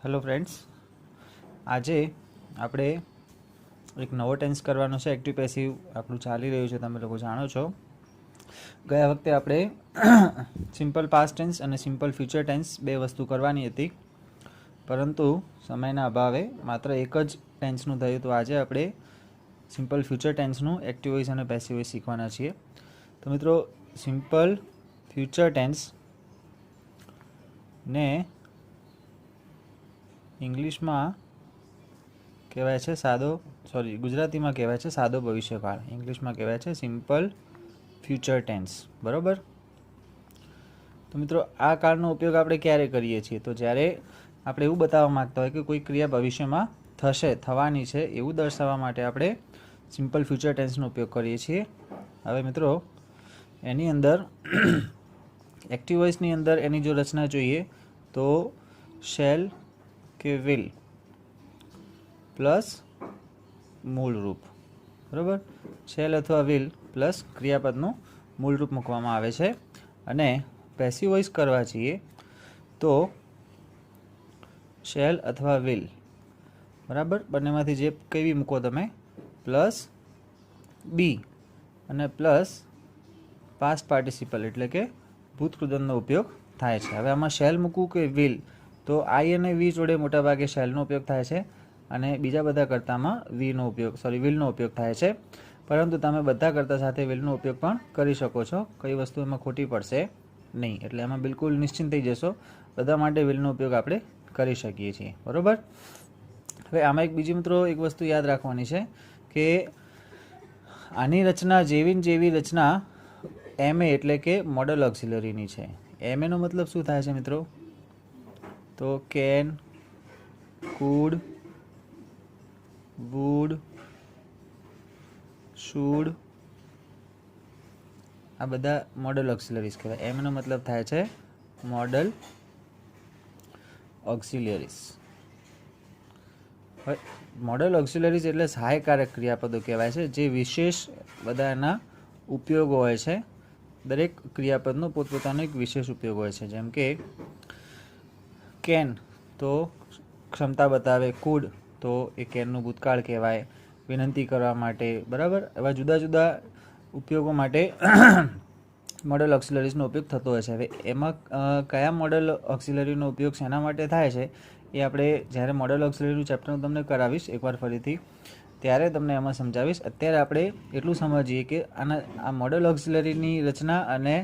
Hello friends, आज આપણે એક નવો ટેન્સ કરવાનો છે. એક્ટિવ પેસિવ આપણું ચાલી રહ્યું છે, તમે લોકો જાણો છો. ગયા વખતે આપણે સિમ્પલ પાસ્ટ ટેન્સ અને સિમ્પલ ફ્યુચર ટેન્સ બે વસ્તુ કરવાની હતી, પરંતુ સમયના અભાવે માત્ર એક જ ટેન્સનું થયું. તો આજે આપણે સિમ્પલ ફ્યુચર ટેન્સનું એક્ટિવ વોઇસ અને પેસિવ વોઇસ શીખવાના છીએ. તો મિત્રો, સિમ્પલ ફ્યુચર ટેન્સ ને ઇંગ્લિશમાં કહેવાય છે ગુજરાતીમાં કહેવાય છે સાદો ભવિષ્યકાળ. ઇંગ્લિશમાં કહેવાય છે સિમ્પલ ફ્યુચર ટેન્સ. બરાબર. તો મિત્રો, આ કાળનો ઉપયોગ આપણે ક્યારે કરીએ છીએ? તો જ્યારે આપણે એવું બતાવવા માગતા હોય કે કોઈ ક્રિયા ભવિષ્યમાં થવાની છે, એવું દર્શાવવા માટે આપણે સિમ્પલ ફ્યુચર ટેન્સનો ઉપયોગ કરીએ છીએ. હવે મિત્રો, એની અંદર એક્ટિવ વોઇસની અંદર એની જો રચના જોઈએ તો શેલ કે વિલ પ્લસ મૂળ રૂપ. બરાબર. શેલ અથવા વિલ પ્લસ ક્રિયાપદનું મૂળ રૂપ મૂકવામાં આવે છે. અને પેસિવ વોઇસ કરવા છીએ તો શેલ અથવા વિલ, બરાબર, બંનેમાંથી જે કઈ મૂકો તમે, પ્લસ બી અને પ્લસ પાસ્ટ પાર્ટિસિપલ એટલે કે ભૂતકૃદંતનો ઉપયોગ થાય છે. હવે આમાં શેલ મૂકવું કે વિલ, તો આઈ અને વી જોડે મોટાભાગે શેલનો ઉપયોગ થાય છે અને બીજા બધા કરતામાં વિલનો ઉપયોગ થાય છે. પરંતુ તમે બધા કરતા સાથે વિલનો ઉપયોગ પણ કરી શકો છો. કઈ વસ્તુ એમાં ખોટી પડશે નહીં, એટલે એમાં બિલકુલ નિશ્ચિંત થઈ જશો. બધા માટે વિલનો ઉપયોગ આપણે કરી શકીએ છીએ. બરાબર. હવે આમાં એક બીજી મિત્રો એક વસ્તુ યાદ રાખવાની છે કે આની રચના જેવી રચના એમએ એટલે કે મોડલ ઓક્સિલરીની છે. એમએનો મતલબ શું થાય છે મિત્રો? તો કેન, કુડ, વુડ, શુડ, આ બધા મોડલ ઓક્સિલરીઝ કહેવાય. એમનો મતલબ થાય છે મોડલ ઓક્સિલરીઝ. હવે મોડલ ઓક્સિલરીઝ એટલે સહાયકારક ક્રિયાપદો કહેવાય છે, જે વિશેષ બધા એના ઉપયોગો હોય છે. દરેક ક્રિયાપદનો પોતપોતાનો એક વિશેષ ઉપયોગ હોય છે. જેમ કે કેન તો ક્ષમતા બતાવે, કુડ તો એ કેનનું ભૂતકાળ કહેવાય, વિનંતી કરવા માટે. બરાબર. એવા જુદા જુદા ઉપયોગો માટે મોડલ ઓક્સિલરીઝનો ઉપયોગ થતો હોય છે. હવે એમાં કયા મોડલ ઓક્સિલરીનો ઉપયોગ શેના માટે થાય છે એ આપણે જ્યારે મોડલ ઓક્સિલરીનું ચેપ્ટર હું તમને કરાવીશ એકવાર ફરીથી, ત્યારે તમને એમાં સમજાવીશ. અત્યારે આપણે એટલું સમજીએ કે આ મોડલ ઓક્સિલરીની રચના અને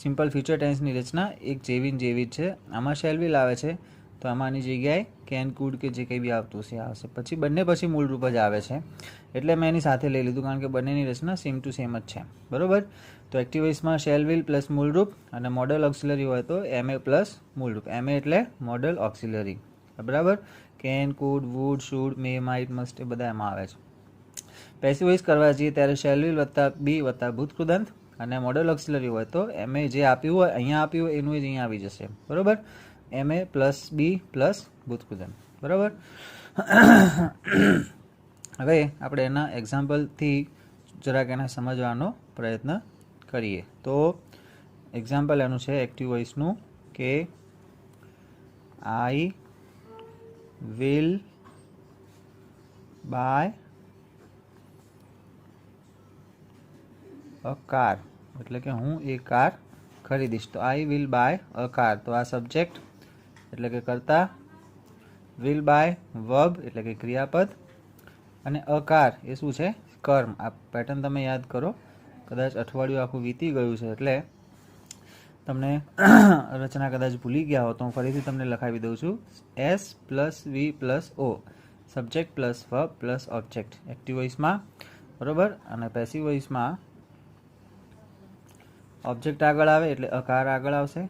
સિમ્પલ ફ્યુચર ટેન્સની રચના એક જેવી જ છે. આમાં શેલ વિલ આવે છે, તો આમાંની જગ્યાએ કેન, કુડ કે જે કંઈ બી આવતું છે આવશે. પછી મૂળ રૂપ જ આવે છે, એટલે મેં એની સાથે લઈ લીધું, કારણ કે બંનેની રચના સેમ ટુ સેમ જ છે. બરાબર. તો એક્ટિવ વોઇસમાં શેલ વિલ પ્લસ મૂળ રૂપ, અને મોડલ ઓક્સિલરી હોય તો એમએ પ્લસ મૂળ રૂપ. એમએ એટલે મોડલ ઓક્સિલરી. બરાબર. Can, could, would, should, may, might, must એ બધા એમાં આવે છે. પેસિવ વોઇસ કરવા જઈએ ત્યારે શેલ વિલ વત્તા બી વત્તા ભૂતકૃદંત, અને મોડલ ઓક્સિલરી હોય તો એમએ જે આપ્યું હોય અહીંયા આપ્યું હોય એનું જ અહીંયા આવી જશે. બરાબર. એમએ પ્લસ બી પ્લસ ભૂતકૃદંત. બરાબર. હવે આપણે એના એક્ઝામ્પલથી જરાક એને સમજવાનો પ્રયત્ન કરીએ. તો એક્ઝામ્પલ એનું છે એક્ટિવ વોઇસનું કે આઈ વિલ બાય અ કાર, એટલે કે હું એ કાર ખરીદીશ. તો આઈ વિલ બાય અ કાર, તો આ સબ્જેક્ટ એટલે કે કર્તા, વિલ બાય વર્બ એટલે કે ક્રિયાપદ, અને અ કાર એ શું છે? કર્મ. આ પેટર્ન તમે યાદ કરો. કદાચ અઠવાડિયું આખું વીતી ગયું છે એટલે તમને રચના કદાચ ભૂલી ગયા હો, તો હું ફરીથી તમને લખાવી દઉં છું. S plus V plus O, subject plus verb plus object active વોઇસમાં. બરાબર. અને પેસિવ વોઇસમાં ઓબ્જેક્ટ આગળ આવે એટલે અકાર આગળ આવશે.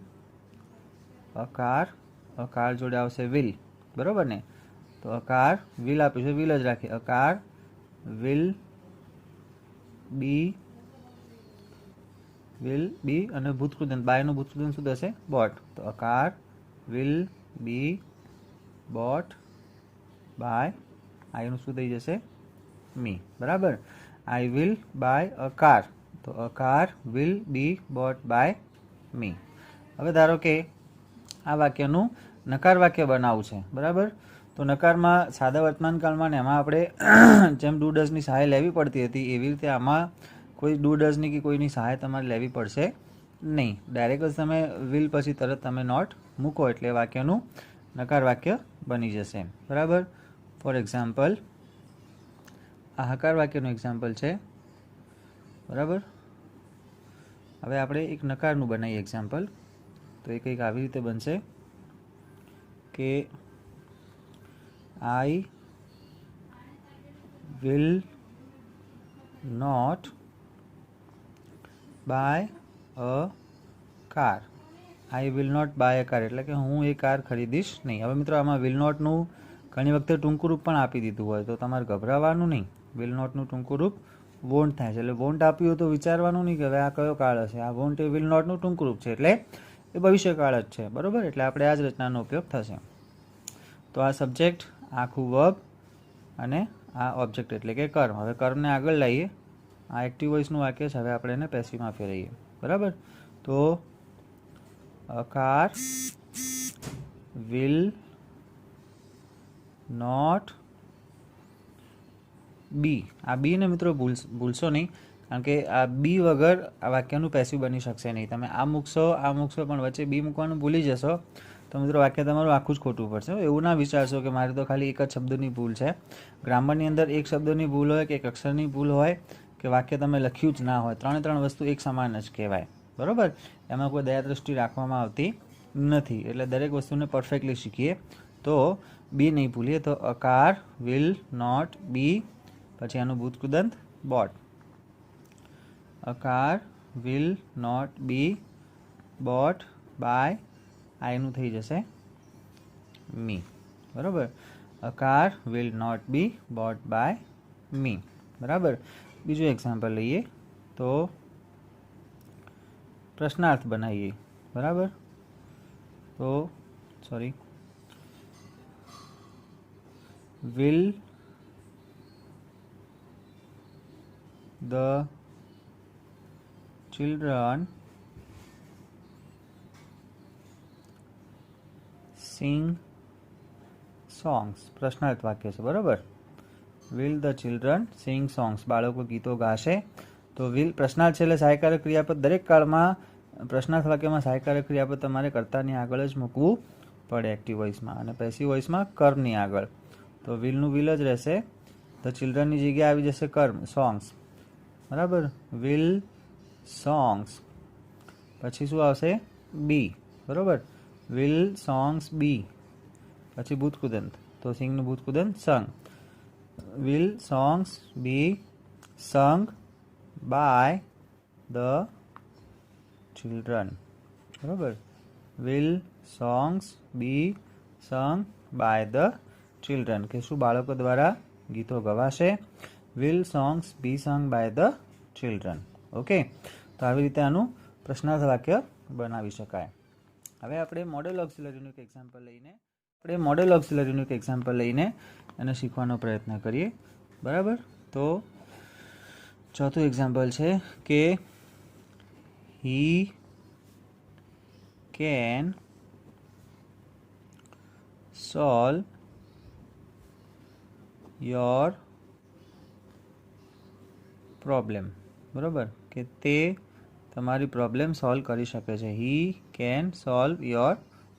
અકાર જોડે આવશે વિલ. બરાબર ને? તો અકાર વિલ આપ્યું છે, વિલ જ રાખીએ. અકાર વિલ બી અને ભૂતકૃદંત, બાયનું ભૂતકૃદંત શું થશે? બોટ. તો a car will be bought by, આઈનું શું થઈ જશે? મી. બરાબર. I will buy a car, તો a car will be bought by me. હવે ધારો કે આ વાક્યનું નકાર વાક્ય બનાવવું છે, બરાબર. તો નકારમાં સાદા વર્તમાનકાળમાં ને એમાં આપણે જેમ ડુ ડઝની સહાય લેવી પડતી હતી એવી રીતે આમાં કોઈ ડુ ડઝની કે કોઈની સહાય તમારે લેવી પડશે નહીં. ડાયરેક્ટ જ તમે વિલ પછી તરત તમે નોટ મૂકો એટલે વાક્યનું નકાર વાક્ય બની જશે, બરાબર. ફોર એક્ઝામ્પલ, આ હકાર વાક્યનું એક્ઝામ્પલ છે, બરાબર. હવે આપણે એક નકારનું બનાવીએ એક્ઝામ્પલ. તો એ કંઈક આવી રીતે બનશે કે I will not buy a car. I will not buy a car એટલે કે હું એ કાર ખરીદીશ નહીં. હવે મિત્રો આમાં વિલ નોટનું ઘણી વખતે ટૂંકું રૂપ પણ આપી દીધું હોય તો તમારે ગભરાવાનું નહીં. વિલ નોટનું ટૂંકું રૂપ વોન્ટ થાય છે. એટલે વોન્ટ આપ્યું હોય તો વિચારવાનું નહીં કે હવે આ કયો કાળ હશે. આ વોન્ટ એ વિલ નોટનું ટૂંકું રૂપ છે એટલે એ ભવિષ્યકાળ જ છે, બરાબર. એટલે આપણે આ જ રચનાનો ઉપયોગ થશે. તો આ સબ્જેક્ટ, આખું વર્બ અને આ ઓબ્જેક્ટ એટલે કે કર્મ. હવે કર્મને આગળ લાવીએ. આ એક્ટિવ વોઇસનું વાક્ય છે, હવે આપણે એને પેસિવમાં ફેરવીએ, બરાબર. તો a car will not be. આ બી ને મિત્રો ભૂલશો નહીં, કારણ કે આ બી વગર આ વાક્યનું પેસિવ બની શકશે નહીં. તમે આ મૂકશો પણ વચ્ચે બી મૂકવાનું ભૂલી જશો તો મિત્રો વાક્ય તમારું આખું જ ખોટું પડશે. એવું ના વિચારશો કે મારે તો ખાલી એક જ શબ્દની ભૂલ છે. ગ્રામરની અંદર એક શબ્દની ભૂલ હોય કે એક અક્ષરની ભૂલ હોય કે વાક્ય તમે લખ્યું જ ના હોય, ત્રણ વસ્તુ એક સમાન જ કહેવાય, બરાબર. એમાં કોઈ દયાદ્રષ્ટિ રાખવામાં આવતી નથી. એટલે દરેક વસ્તુને પરફેક્ટલી શીખીએ. તો બી નહીં ભૂલીએ. તો a car will not be, પછી આનું ભૂતકૃદંત bought. A car will not be bought by, આ એનું થઈ જશે મી, બરાબર. A car will not be bought by me, બરાબર. બીજું એક્ઝામ્પલ લઈએ તો પ્રશ્નાર્થ બનાવીએ, બરાબર. તો sorry, will the children sing songs. પ્રશ્નાર્થ વાક્ય છે, બરાબર. will the children sing songs. બાળકો ગીતો ગાશે. તો will પ્રશ્નાર્થ છે એટલે સહાયકારક ક્રિયાપદ. દરેક કાળમાં પ્રશ્નાર્થ વાક્યમાં સહાયકારક ક્રિયાપદ તમારે કર્તાની આગળ જ મૂકવું પડે એક્ટિવ વોઇસમાં, અને પેસિવ વોઇસમાં કર્મની આગળ. તો વિલનું વિલ જ રહેશે. ધ ચિલ્ડ્રનની જગ્યાએ આવી જશે કર્મ, સોંગ્સ, બરાબર. વિલ સોંગ્સ, પછી શું આવશે? બી, બરાબર. વિલ સોંગ્સ બી, પછી ભૂતકૃદંત. તો સિંગનું ભૂતકૃદંત સંગ. Will songs be sung by the children, બરાબર. Will songs be sung by the children, કે શું બાળકો દ્વારા ગીતો ગવાશે. Will songs be sung by the children. Okay. તો આવી રીતે આનું પ્રશ્નાર્થ વાક્ય બનાવી શકાય. હવે આપણે મોડેલ ઓક્સિલરીનું એક એક્ઝામ્પલ લઈને એને શીખવાનો પ્રયત્ન કરીએ, બરાબર. તો ચોથું એક્ઝામ્પલ છે કે he can solve your problem, બરાબર. કે તે તમારી પ્રોબ્લેમ સોલ્વ કરી શકે છે. He can solve your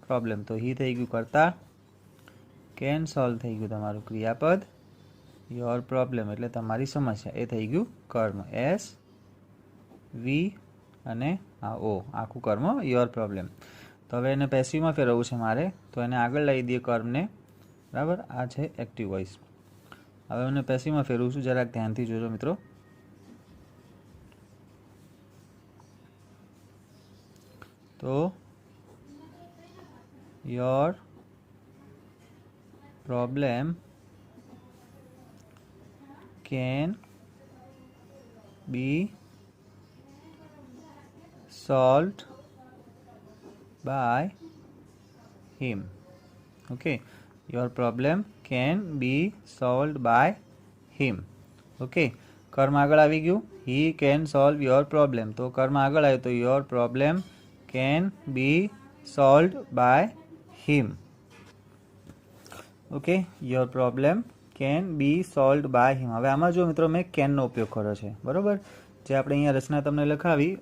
problem. તો હી થઈ ગયું કર્તા, કેન સોલ્વ થઈ ગયું તમારું ક્રિયાપદ, યોર પ્રોબ્લેમ એટલે તમારી સમસ્યા એ થઈ ગયું કર્મ. એસ વી અને આ ઓ, આખું કર્મ યોર પ્રોબ્લેમ. તો હવે એને પેસિવમાં ફેરવવું છે મારે, તો એને આગળ લઈ દઈએ કર્મને, બરાબર. આ છે એક્ટિવ વોઇસ. હવે એને પેસિવમાં ફેરવું છું, જરાક ધ્યાનથી જોજો મિત્રો. તો your problem can B solved by him. Okay, your problem can be solved by him. Okay, કર્મ આગળ આવી ગયું. he can solve your problem. તો કર્મ આગળ આવ્યું તો your problem can be solved by him. Okay, your problem can be solve by him. હવે આમાં જો મિત્રો મેં કેનનો ઉપયોગ કર્યો છે, બરાબર. જે આપણે અહીંયા રચના તમને લખાવી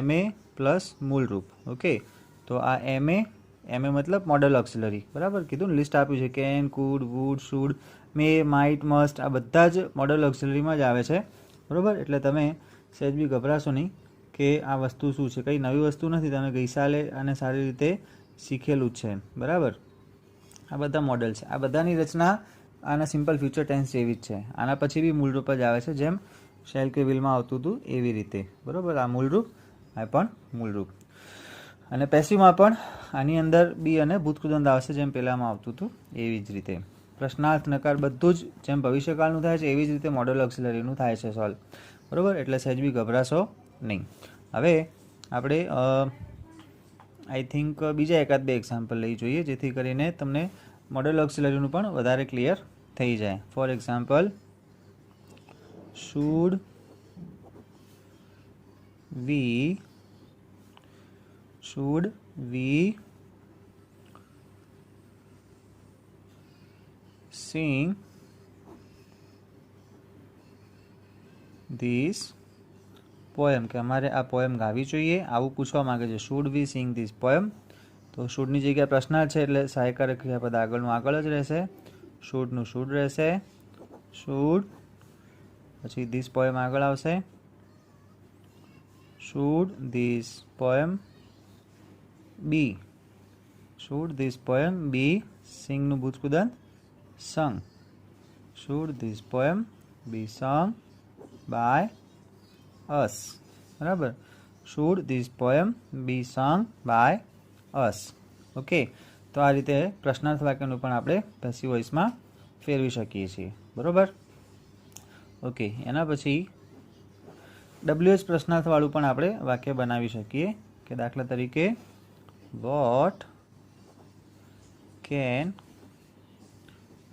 MA પ્લસ મૂળરૂપ. ઓકે, તો આ MA મતલબ મોડલ ઓક્સિલરી, બરાબર કીધું ને, લિસ્ટ આપ્યું છે can, could, would, should, may, might, must, આ બધા જ મોડલ ઓક્સિલરીમાં જ આવે છે, બરાબર. એટલે તમે સહેજ બી ગભરાશો નહીં કે આ વસ્તુ શું છે, કંઈ નવી વસ્તુ નથી, તમે ગઈ સાલે અને સારી રીતે શીખેલું જ છે, બરાબર. આ બધા મોડલ છે, આ બધાની રચના આના સિમ્પલ ફ્યુચર ટેન્સ જેવી જ છે. આના પછી બી મૂળરૂપ જ આવે છે, જેમ શેલ કે વિલમાં આવતું હતું એવી રીતે, બરાબર. આ મૂળરૂપ, આ પણ મૂળરૂપ. અને પેસિવમાં પણ આની અંદર બી અને ભૂતકૃદંત આવશે, જેમ પહેલામાં આવતું હતું એવી જ રીતે. પ્રશ્નાર્થ, નકાર બધું જ જેમ ભવિષ્યકાળનું થાય છે એવી જ રીતે મોડલ ઓક્સિલરીનું થાય છે સોલ્વ, બરાબર. એટલે સહેજ બી ગભરાશો નહીં. હવે આપણે આઈ થિંક બીજા એકાદ બે એક્ઝામ્પલ લઈ જોઈએ, જેથી કરીને તમને મોડલ ઓક્સિલરીનું પણ વધારે ક્લિયર થઈ જાય. For example, should we sing this poem, કે અમારે આ પોએમ ગાવી જોઈએ, આવું પૂછવા માંગે છે. Should we sing this poem, તો શુડની જગ્યાએ પ્રશ્નાર્થ છે એટલે સહાયકારક ક્રિયાપદ આગળનું આગળ જ રહેશે, શુડનું શુડ રહેશે, શુડ, પછી ધીસ પોએમ આગળ આવશે, should this poem be, should this poem be સિંગનું ભૂતકૃદંત sung, should this poem be sung by us, બરાબર. should this poem be sung by us. Okay, તો આ રીતે પ્રશ્નાર્થ વાક્યનું પણ આપણે પેસિવ વોઇસમાં ફેરવી શકીએ છીએ, બરાબર. ઓકે, એના પછી WH પ્રશ્નાર્થવાળું પણ આપણે વાક્ય બનાવી શકીએ, કે દાખલા તરીકે what can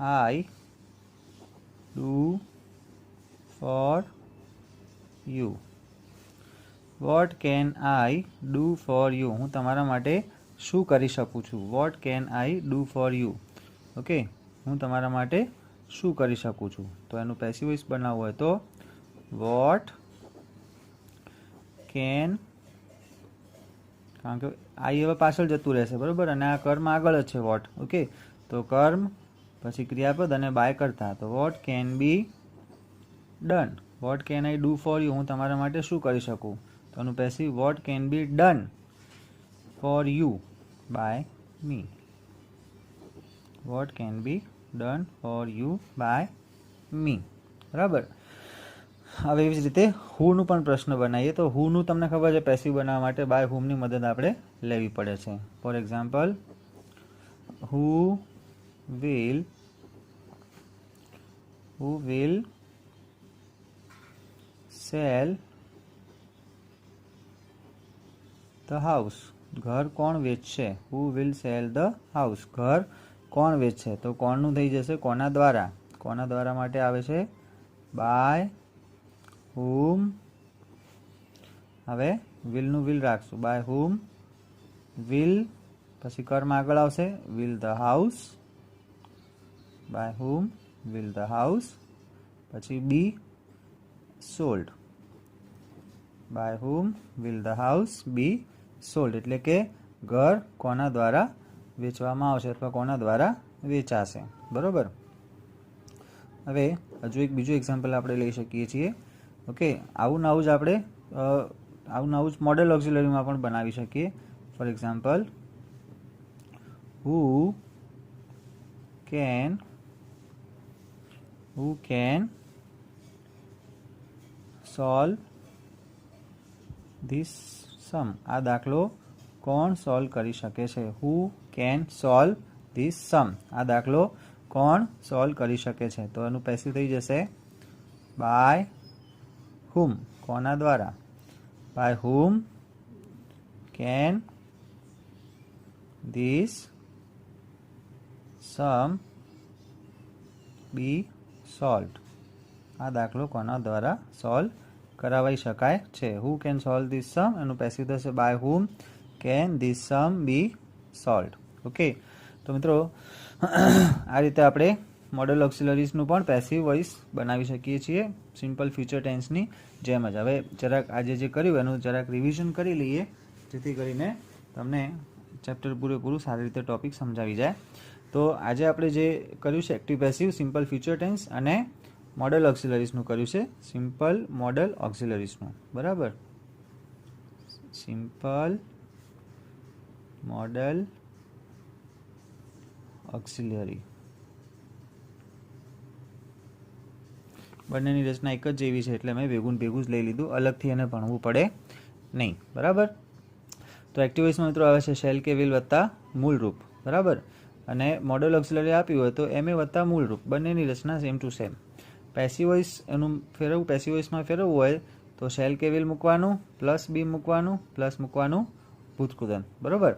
I do for you. What can I do for you? હું તમારા માટે શું કરી શકું છું? What can I do for you? Okay, હું તમારા માટે શું કરી શકું છું? તો એનું પેસિવ વોઇસ બનાવવું હોય તો what can, કારણ કે I હવે પાછળ જતું રહેશે, બરાબર, અને આ કર્મ આગળ જ છે what. ઓકે, તો કર્મ પછી ક્રિયાપદ અને બાય કરતા, તો what can be done. What can I do for you, હું તમારા માટે શું કરી શકું? તો એનું passive what can be done for you by me. What can be done for you by me, બરાબર. હવે એવી જ રીતે હુનું પણ પ્રશ્ન બનાવીએ, તો હુનું તમને ખબર છે પેસિવ બનાવવા માટે બાય હુમની મદદ આપણે લેવી પડે છે. For example, who will sell the house, ઘર કોણ વેચશે? who will sell the house, ઘર કોણ વેચશે? તો કોણનું થઈ જશે કોના દ્વારા. કોના દ્વારા માટે આવે છે by whom. હવે willનું will રાખશું, by whom will, પછી કર્મ આગળ આવશે will the house, by whom will the house, પછી be sold, by whom will the house be sold, એટલે કે ઘર કોના દ્વારા વેચવામાં આવશે અથવા કોના દ્વારા વેચાશે, બરોબર. હવે હજુ એક બીજું એક્ઝામ્પલ આપણે લઈ શકીએ છીએ. ઓકે, આવું નવું જ આપણે આવું નવું જ મોડેલ ઓક્સિલરીમાં પણ બનાવી શકીએ. For example, who can solve this sum, આ દાખલો કોણ સોલ્વ કરી શકે છે? who can solve this sum, આ દાખલો કોણ સોલ્વ કરી શકે છે? તો એનું પેસિવ થઈ જશે by whom, કોના દ્વારા. by whom can this sum be solved, આ દાખલો કોના દ્વારા સોલ્વ કરાવી શકાય છે? who can solve this sum, એનું પેસિવ થશે by whom can this sum be solved. Okay, તો મિત્રો આ રીતે આપણે મોડલ ઓક્સિલરીઝનું પણ પેસિવ વોઇસ બનાવી શકીએ છીએ સિમ્પલ ફ્યુચર ટેન્સની જેમ જ. હવે જરાક આજે જે કર્યું એનું જરાક રિવિઝન કરી લઈએ, જેથી કરીને તમને ચેપ્ટર પૂરેપૂરું સારી રીતે ટોપિક સમજાવી જાય. તો આજે આપણે જે કર્યું છે active passive simple future tense અને મોડલ ઓક્સિલરીઝનું કર્યું છે સિમ્પલ મોડલ ઓક્સિલરીઝનું. બરાબર, સિમ્પલ મોડલ ઓક્સિલરી બંનેની રચના એક જ જેવી છે એટલે મેં ભેગું જ લઈ લીધું, અલગથી એને ભણવું પડે નહીં. બરાબર, તો એક્ટિવ વોઇસમાં મિત્રો આવે છે શેલ કે વિલ વત્તા મૂળ રૂપ. બરાબર, અને મોડલ ઓક્સિલરી આપ્યું હોય તો એમએ વત્તા મૂળ રૂપ, બંનેની રચના same to same. Passive voice એનું ફેરવવું, પેસિવ વોઇસમાં ફેરવવું હોય તો શેલ કે વિલ મૂકવાનું, પ્લસ બી મૂકવાનું, પ્લસ મૂકવાનું ભૂતકૃદંત. બરાબર,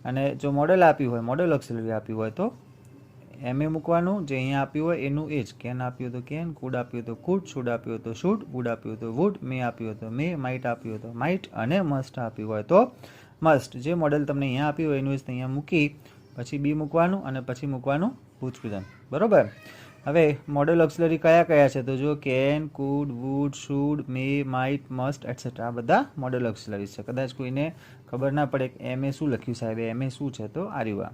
અને જો મોડલ આપ્યું હોય, મોડલ ઓક્સિલરી આપ્યું હોય તો એમએ મૂકવાનું, જે અહીંયા આપ્યું હોય એનું એ જ. કેન આપ્યું તો કેન, કુડ આપ્યું તો કુડ, શુડ આપ્યું તો શુડ, વુડ આપ્યું તો વુડ, મે આપ્યું તો મે, માઇટ આપ્યું તો માઇટ, અને મસ્ટ આપ્યું હોય તો મસ્ટ. જે મોડલ તમને અહીંયા આપ્યું હોય એનું જ અહીંયા મૂકી પછી બી મૂકવાનું અને પછી મૂકવાનું ભૂતકૃદંત. બરાબર, હવે મોડલ ઓક્સિલરી કયા કયા છે તો જો can, could, would, should, may, might, must etcetera આ બધા મોડલ ઓક્સિલરી છે. કદાચ કોઈને ખબર ના પડે કે એમએ શું લખ્યું સાહેબ, એમએ શું છે તો આર્યુઆ.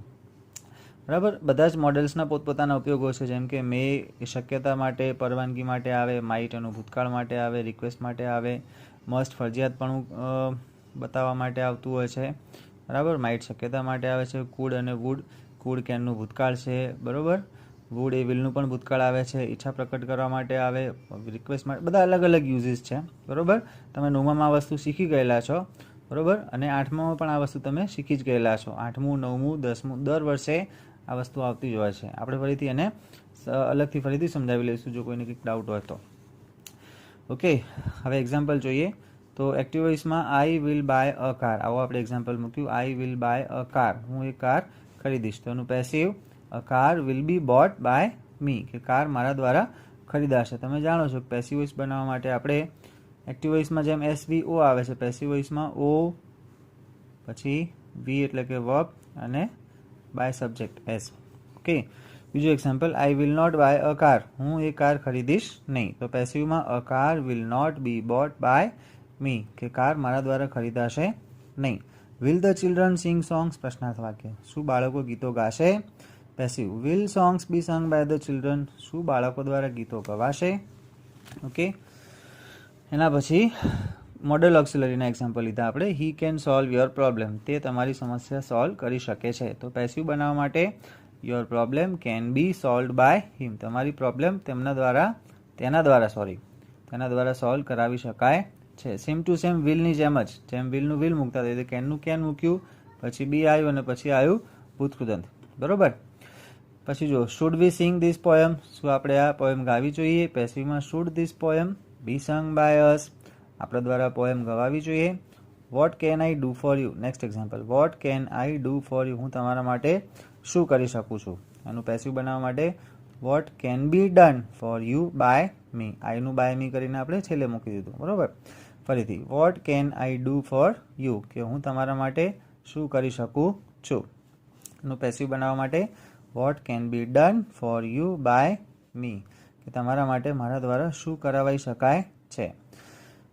બરાબર, બધા જ મોડલ્સના પોતપોતાના ઉપયોગો છે. જેમ કે મે એ શક્યતા માટે, પરવાનગી માટે આવે, માઇટ એનું ભૂતકાળ માટે આવે, રિક્વેસ્ટ માટે આવે, મસ્ટ ફરજિયાતપણું બતાવવા માટે આવતું હોય છે. બરાબર, માઇટ શક્યતા માટે આવે છે. કુડ અને વુડ, કુડ કેનનું ભૂતકાળ છે. બરાબર, વુડ એ વિલનું પણ ભૂતકાળ આવે છે, ઈચ્છા પ્રકટ કરવા માટે આવે, રિક્વેસ્ટ માટે, બધા અલગ અલગ યુઝીસ છે. બરાબર, તમે 9માં આ વસ્તુ શીખી ગયેલા છો. બરાબર, અને 8માં પણ આ વસ્તુ તમે શીખી જ ગયેલા છો. 8મું, 9મું, 10મું દર વર્ષે આ વસ્તુ આવતી જ હોય છે. આપણે ફરીથી એને અલગથી ફરીથી સમજાવી લઈશું જો કોઈને કંઈક ડાઉટ હોય તો. ઓકે, હવે એક્ઝામ્પલ જોઈએ તો એક્ટિવ વોઇસમાં I will buy a car, આવો આપણે એક્ઝામ્પલ મૂક્યું. I will buy a car, હું એક કાર ખરીદીશ. તો એનું passive a car will be bought by me, કે કાર મારા દ્વારા ખરીદાશે. તમે જાણો છો કે પેસિવ વોઇસ બનાવવા માટે આપણે એક્ટિવ વોઇસમાં જેમ SVO આવે છે, પેસિવ વોઇસમાં O પછી V એટલે કે વર્બ અને બાય સબ્જેક્ટ એસ. ઓકે, બીજું example I will not buy a car, હું એ કાર ખરીદીશ નહીં. તો પેસિવમાં a car will not be bought by me, કે કાર મારા દ્વારા ખરીદાશે નહીં. Will the children sing songs, પ્રશ્નાર્થ વાક્ય, શું બાળકો ગીતો ગાશે? Passive will songs be sung by the children, શું બાળકો દ્વારા ગીતો ગવાશે? ઓકે, એના પછી મોડલ ઓક્સિલરીના એક્ઝામ્પલ લીધા આપણે. He can solve your problem, તે તમારી સમસ્યા સોલ્વ કરી શકે છે. તો પેસિવ બનાવવા માટે your problem can be solve by him, તમારી પ્રોબ્લેમ તેના દ્વારા સોલ્વ કરાવી શકાય છે. સેમ ટુ સેમ વિલની જેમ જ, જેમ વિલનું વિલ મૂકતા હતા કેનનું કેન મૂક્યું, પછી બી આવ્યું અને પછી આવ્યું ભૂતકૃદંત. બરોબર, પછી જો should we sing this poem, શું આપણે આ પોયમ ગાવી જોઈએ? પેસિવમાં should this poem be sung by us, આપણા દ્વારા પોયમ ગવાવી જોઈએ. What can I do for you, next example, what can I do for you, હું તમારા માટે શું કરી શકું છું? એનું પેસિવ બનાવવા માટે what can be done for you by me, આઈનું બાય મી કરીને આપણે છેલ્લે મૂકી દીધું. બરાબર, ફરીથી what can I do for you, કે હું તમારા માટે શું કરી શકું છું? એનું પેસિવ બનાવવા માટે what can be done for you by me, કે તમારા માટે મારા દ્વારા શું કરાવાઈ શકાય છે?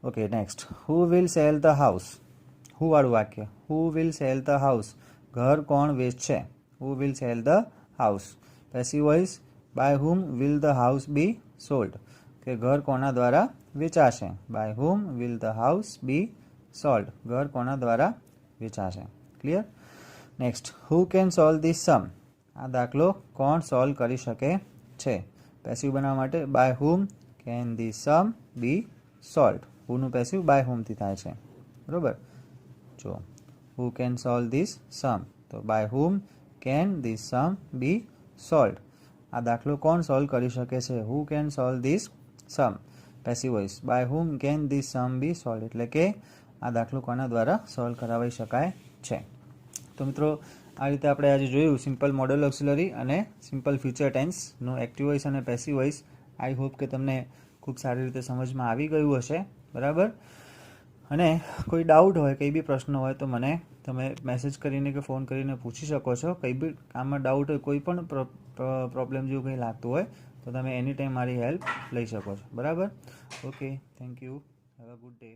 Okay, next who will sell the house, who વાળું વાક્ય, who will sell the house, ઘર કોણ વેચશે? Who will sell the house. Passive voice by whom will the house be sold, કે ઘર કોના દ્વારા વેચાશે? By whom will the house be sold, ઘર કોના દ્વારા વેચાશે? Clear? Next who can solve this sum, આ દાખલો કોણ સોલ્વ કરી શકે છે? પેસિવ બનાવવા માટે by whom can this sum be solve, હુનું પેસિવ બાય હુમથી થાય છે. બરાબર, જો who can solve this sum, તો by whom can this sum be solve, આ દાખલો કોણ સોલ્વ કરી શકે છે? Who can solve this sum. Passive voice by whom can this sum be solve, એટલે કે આ દાખલો કોના દ્વારા સોલ્વ કરાવી શકાય છે? તો મિત્રો આ રીતે આપણે આજે જોયું સિમ્પલ મોડલ ઓક્સિલરી અને સિમ્પલ ફ્યુચર ટેન્સનું એક્ટિવ વોઇસ અને પેસિવ વોઇસ. આઈ હોપ કે તમને ખૂબ સારી રીતે સમજમાં આવી ગયું હશે. બરાબર, અને કોઈ ડાઉટ હોય, કંઈ બી પ્રશ્ન હોય તો મને તમે મેસેજ કરીને કે ફોન કરીને પૂછી શકો છો. કંઈ બી કામમાં ડાઉટ હોય, કોઈ પણ પ્રોબ્લેમ જેવું કંઈ લાગતું હોય તો તમે એની ટાઈમ મારી હેલ્પ લઈ શકો છો. બરાબર? Okay, thank you, have a good day.